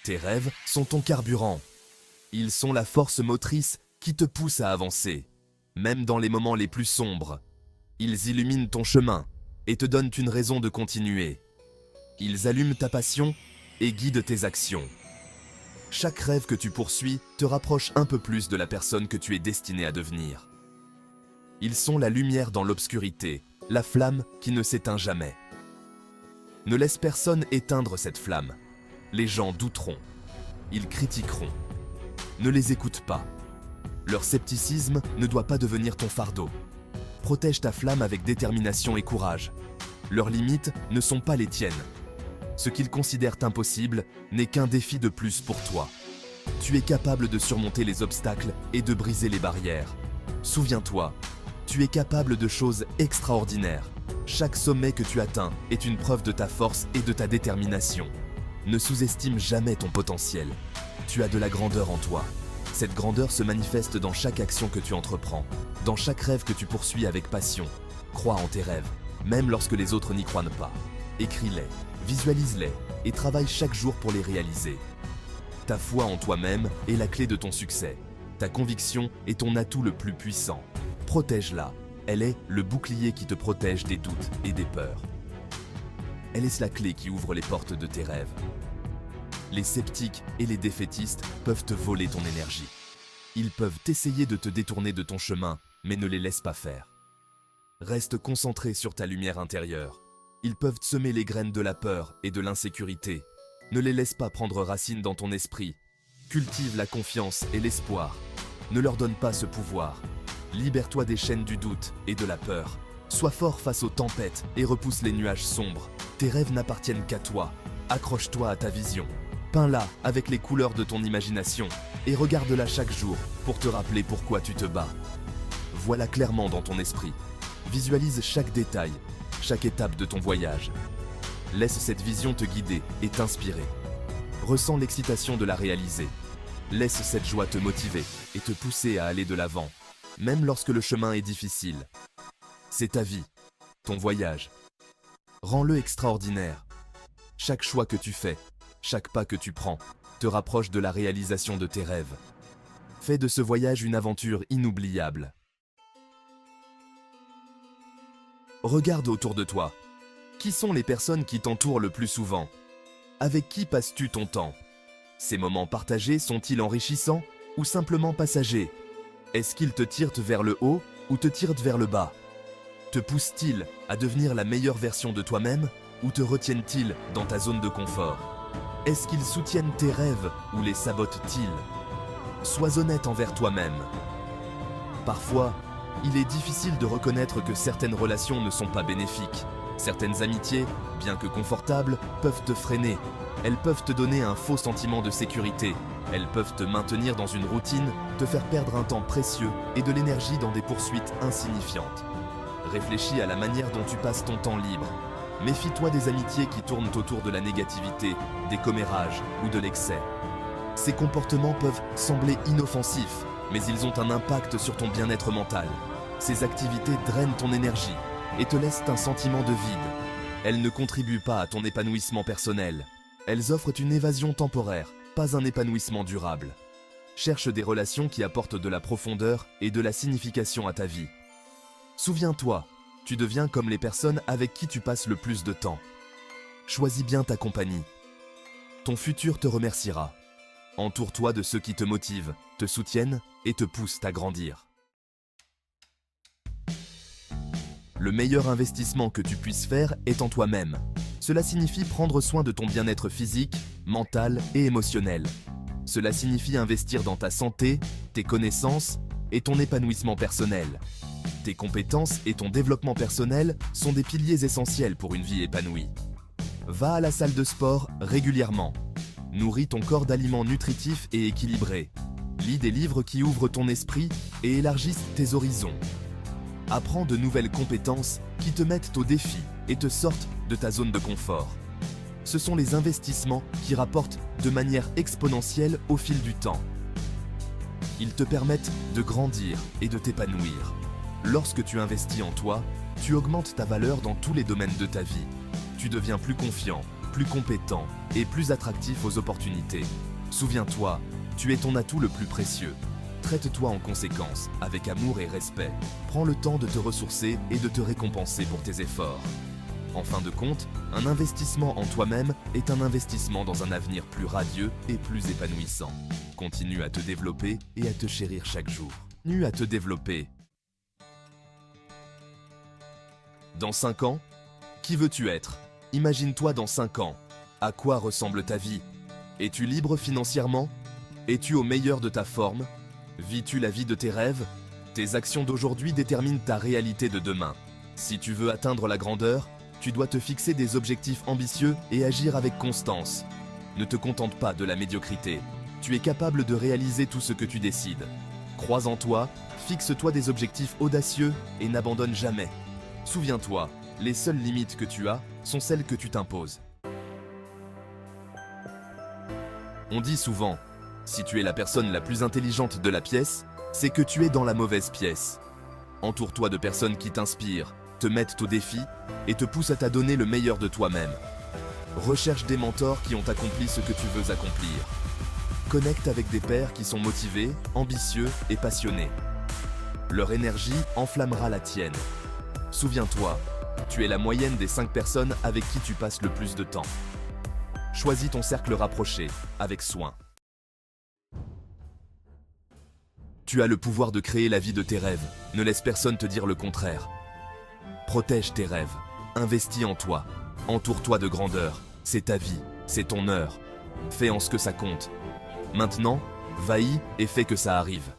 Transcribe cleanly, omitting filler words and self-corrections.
Tes rêves sont ton carburant. Ils sont la force motrice qui te pousse à avancer, même dans les moments les plus sombres. Ils illuminent ton chemin et te donnent une raison de continuer. Ils allument ta passion et guident tes actions. Chaque rêve que tu poursuis te rapproche un peu plus de la personne que tu es destiné à devenir. Ils sont la lumière dans l'obscurité, la flamme qui ne s'éteint jamais. Ne laisse personne éteindre cette flamme. Les gens douteront. Ils critiqueront. Ne les écoute pas. Leur scepticisme ne doit pas devenir ton fardeau. Protège ta flamme avec détermination et courage. Leurs limites ne sont pas les tiennes. Ce qu'ils considèrent impossible n'est qu'un défi de plus pour toi. Tu es capable de surmonter les obstacles et de briser les barrières. Souviens-toi, tu es capable de choses extraordinaires. Chaque sommet que tu atteins est une preuve de ta force et de ta détermination. Ne sous-estime jamais ton potentiel. Tu as de la grandeur en toi. Cette grandeur se manifeste dans chaque action que tu entreprends, dans chaque rêve que tu poursuis avec passion. Crois en tes rêves, même lorsque les autres n'y croient pas. Écris-les, visualise-les et travaille chaque jour pour les réaliser. Ta foi en toi-même est la clé de ton succès. Ta conviction est ton atout le plus puissant. Protège-la. Elle est le bouclier qui te protège des doutes et des peurs. Elle est la clé qui ouvre les portes de tes rêves. Les sceptiques et les défaitistes peuvent te voler ton énergie. Ils peuvent essayer de te détourner de ton chemin, mais ne les laisse pas faire. Reste concentré sur ta lumière intérieure. Ils peuvent semer les graines de la peur et de l'insécurité. Ne les laisse pas prendre racine dans ton esprit. Cultive la confiance et l'espoir. Ne leur donne pas ce pouvoir. Libère-toi des chaînes du doute et de la peur. Sois fort face aux tempêtes et repousse les nuages sombres. Tes rêves n'appartiennent qu'à toi. Accroche-toi à ta vision. Peins-la avec les couleurs de ton imagination et regarde-la chaque jour pour te rappeler pourquoi tu te bats. Vois-la clairement dans ton esprit. Visualise chaque détail, chaque étape de ton voyage. Laisse cette vision te guider et t'inspirer. Ressens l'excitation de la réaliser. Laisse cette joie te motiver et te pousser à aller de l'avant, même lorsque le chemin est difficile. C'est ta vie, ton voyage. Rends-le extraordinaire. Chaque choix que tu fais, chaque pas que tu prends, te rapproche de la réalisation de tes rêves. Fais de ce voyage une aventure inoubliable. Regarde autour de toi. Qui sont les personnes qui t'entourent le plus souvent? Avec qui passes-tu ton temps? Ces moments partagés sont-ils enrichissants ou simplement passagers? Est-ce qu'ils te tirent vers le haut ou te tirent vers le bas? Te poussent-ils à devenir la meilleure version de toi-même ou te retiennent-ils dans ta zone de confort? Est-ce qu'ils soutiennent tes rêves ou les sabotent-ils? Sois honnête envers toi-même. Parfois, il est difficile de reconnaître que certaines relations ne sont pas bénéfiques. Certaines amitiés, bien que confortables, peuvent te freiner. Elles peuvent te donner un faux sentiment de sécurité. Elles peuvent te maintenir dans une routine, te faire perdre un temps précieux et de l'énergie dans des poursuites insignifiantes. Réfléchis à la manière dont tu passes ton temps libre. Méfie-toi des amitiés qui tournent autour de la négativité, des commérages ou de l'excès. Ces comportements peuvent sembler inoffensifs, mais ils ont un impact sur ton bien-être mental. Ces activités drainent ton énergie et te laissent un sentiment de vide. Elles ne contribuent pas à ton épanouissement personnel. Elles offrent une évasion temporaire, pas un épanouissement durable. Cherche des relations qui apportent de la profondeur et de la signification à ta vie. Souviens-toi, tu deviens comme les personnes avec qui tu passes le plus de temps. Choisis bien ta compagnie. Ton futur te remerciera. Entoure-toi de ceux qui te motivent, te soutiennent et te poussent à grandir. Le meilleur investissement que tu puisses faire est en toi-même. Cela signifie prendre soin de ton bien-être physique, mental et émotionnel. Cela signifie investir dans ta santé, tes connaissances et ton épanouissement personnel. Tes compétences et ton développement personnel sont des piliers essentiels pour une vie épanouie. Va à la salle de sport régulièrement. Nourris ton corps d'aliments nutritifs et équilibrés. Lis des livres qui ouvrent ton esprit et élargissent tes horizons. Apprends de nouvelles compétences qui te mettent au défi et te sortent de ta zone de confort. Ce sont les investissements qui rapportent de manière exponentielle au fil du temps. Ils te permettent de grandir et de t'épanouir. Lorsque tu investis en toi, tu augmentes ta valeur dans tous les domaines de ta vie. Tu deviens plus confiant, plus compétent et plus attractif aux opportunités. Souviens-toi, tu es ton atout le plus précieux. Traite-toi en conséquence, avec amour et respect. Prends le temps de te ressourcer et de te récompenser pour tes efforts. En fin de compte, un investissement en toi-même est un investissement dans un avenir plus radieux et plus épanouissant. Continue à te développer et à te chérir chaque jour. Continue à te développer. Dans 5 ans, qui veux-tu être? Imagine-toi dans 5 ans. À quoi ressemble ta vie? Es-tu libre financièrement? Es-tu au meilleur de ta forme? Vis-tu la vie de tes rêves? Tes actions d'aujourd'hui déterminent ta réalité de demain. Si tu veux atteindre la grandeur, tu dois te fixer des objectifs ambitieux et agir avec constance. Ne te contente pas de la médiocrité. Tu es capable de réaliser tout ce que tu décides. Crois en toi, fixe-toi des objectifs audacieux et n'abandonne jamais. Souviens-toi, les seules limites que tu as sont celles que tu t'imposes. On dit souvent, si tu es la personne la plus intelligente de la pièce, c'est que tu es dans la mauvaise pièce. Entoure-toi de personnes qui t'inspirent, te mettent au défi et te poussent à t'adonner le meilleur de toi-même. Recherche des mentors qui ont accompli ce que tu veux accomplir. Connecte avec des pairs qui sont motivés, ambitieux et passionnés. Leur énergie enflammera la tienne. Souviens-toi, tu es la moyenne des 5 personnes avec qui tu passes le plus de temps. Choisis ton cercle rapproché, avec soin. Tu as le pouvoir de créer la vie de tes rêves. Ne laisse personne te dire le contraire. Protège tes rêves. Investis en toi. Entoure-toi de grandeur. C'est ta vie. C'est ton heure. Fais en ce que ça compte. Maintenant, vaillis et fais que ça arrive.